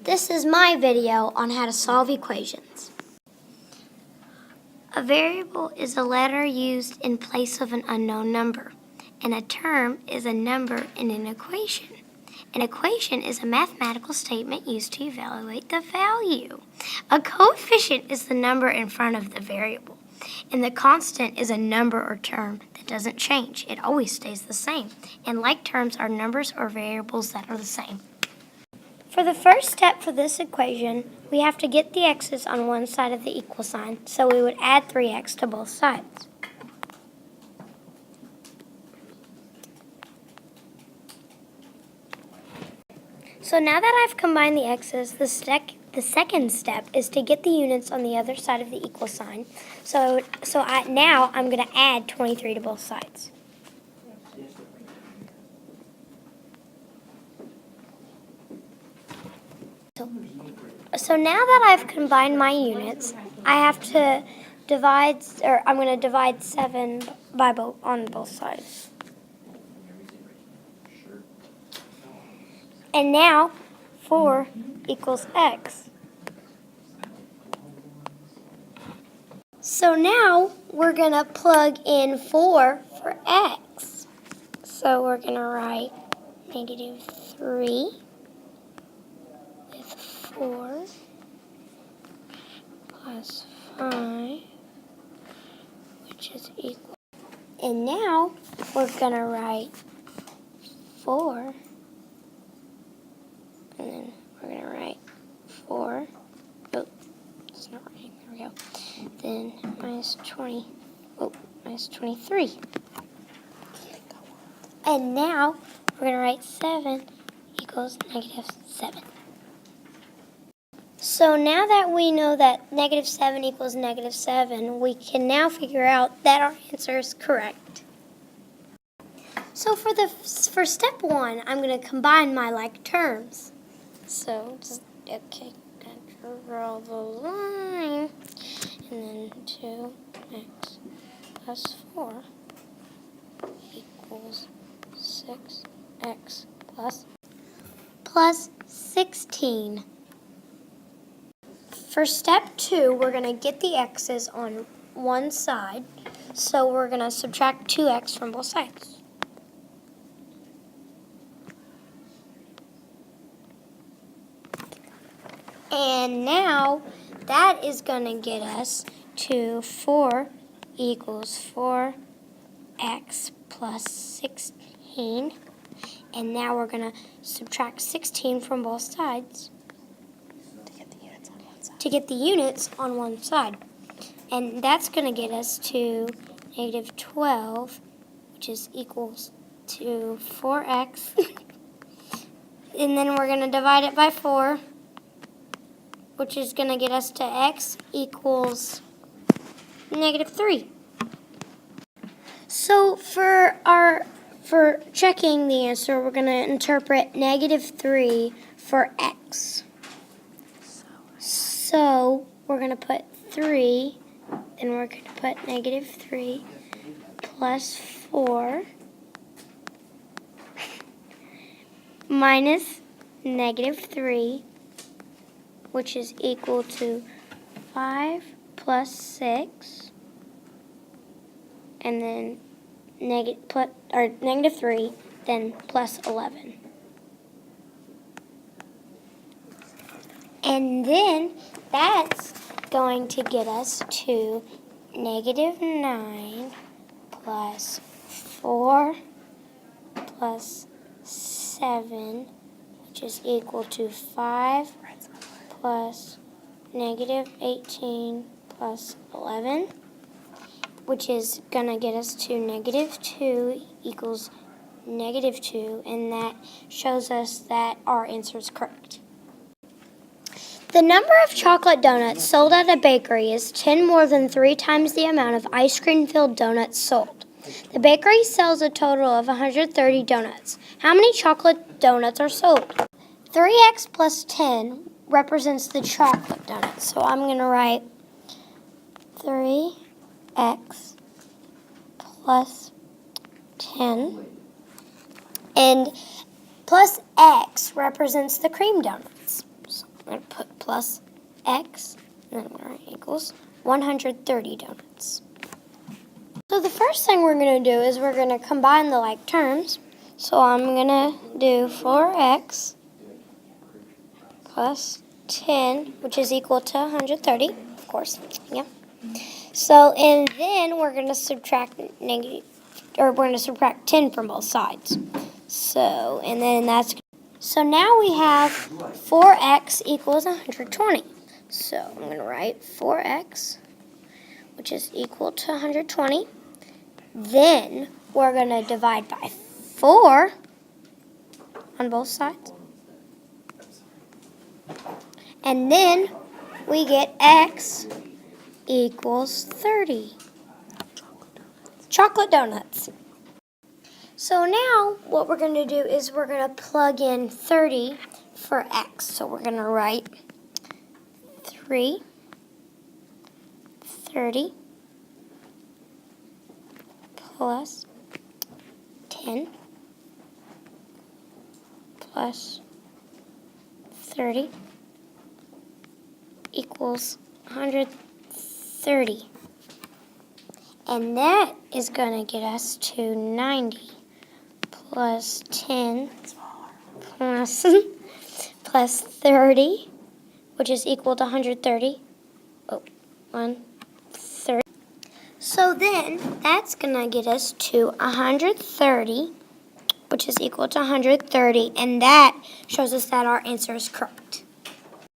This is my video on how to solve equations. A variable is a letter used in place of an unknown number, and a term is a number in an equation. An equation is a mathematical statement used to evaluate the value. A coefficient is the number in front of the variable, and the constant is a number or term that doesn't change. It always stays the same, and like terms are numbers or variables that are the same. For the first step for this equation, we have to get the x's on one side of the equal sign, so we would add 3x to both sides. So now that I've combined the x's, the second step is to get the units on the other side of the equal sign. Now I'm going to add 23 to both sides. So now that I've combined my units, I have to I'm going to divide 7 on both sides. And now 4 equals x. So now we're going to plug in 4 for x. So we're going to write -3 with 4 plus 5, which is equal. And now we're going to write 4. And then we're going to write 4. Oh, it's not writing. There we go. Then minus 23. And now we're going to write 7 equals -7. So now that we know that -7 equals -7, we can now figure out that our answer is correct. So for step 1, I'm going to combine my like terms. So just, okay, draw the line, and then 2x plus 4 equals 6x plus 16. For step 2, we're going to get the x's on one side, so we're going to subtract 2x from both sides. And now that is going to get us to 4 equals 4x plus 16. And now we're going to subtract 16 from both sides to get the units on one side. And that's going to get us to -12, which is equals to 4x. And then we're going to divide it by 4. Which is going to get us to x equals -3. So for checking the answer, we're going to interpret -3 for x. So we're going to put 3, then we're going to put -3 plus 4 minus -3, which is equal to 5 plus 6, and then -3, then plus 11. And then that's going to get us to -9 plus 4 plus 7, which is equal to 5 plus -18 plus 11, which is going to get us to -2 equals -2, and that shows us that our answer is correct. The number of chocolate donuts sold at a bakery is 10 more than 3 times the amount of ice cream-filled donuts sold. The bakery sells a total of 130 donuts. How many chocolate donuts are sold? 3x plus 10 represents the chocolate donut. So I'm going to write 3x plus 10. And plus x represents the cream donuts. So plus x, and then we're going to write equals 130 donuts. So the first thing we're going to do is we're going to combine the like terms. So I'm going to do 4x plus 10, which is equal to 130, of course, yeah. So, and then we're going to subtract we're going to subtract 10 from both sides. So, and then that's, so now we have 4x equals 120. So I'm going to write 4x, which is equal to 120. Then we're going to divide by 4 on both sides. And then we get x equals 30. Chocolate donuts. So now what we're going to do is we're going to plug in 30 for x. So we're going to write 30 plus 10 plus 30 equals 130. And that is going to get us to 90 plus 10 plus 30, which is equal to 130. Oh, 130. So then that's going to get us to 130, which is equal to 130, and that shows us that our answer is correct.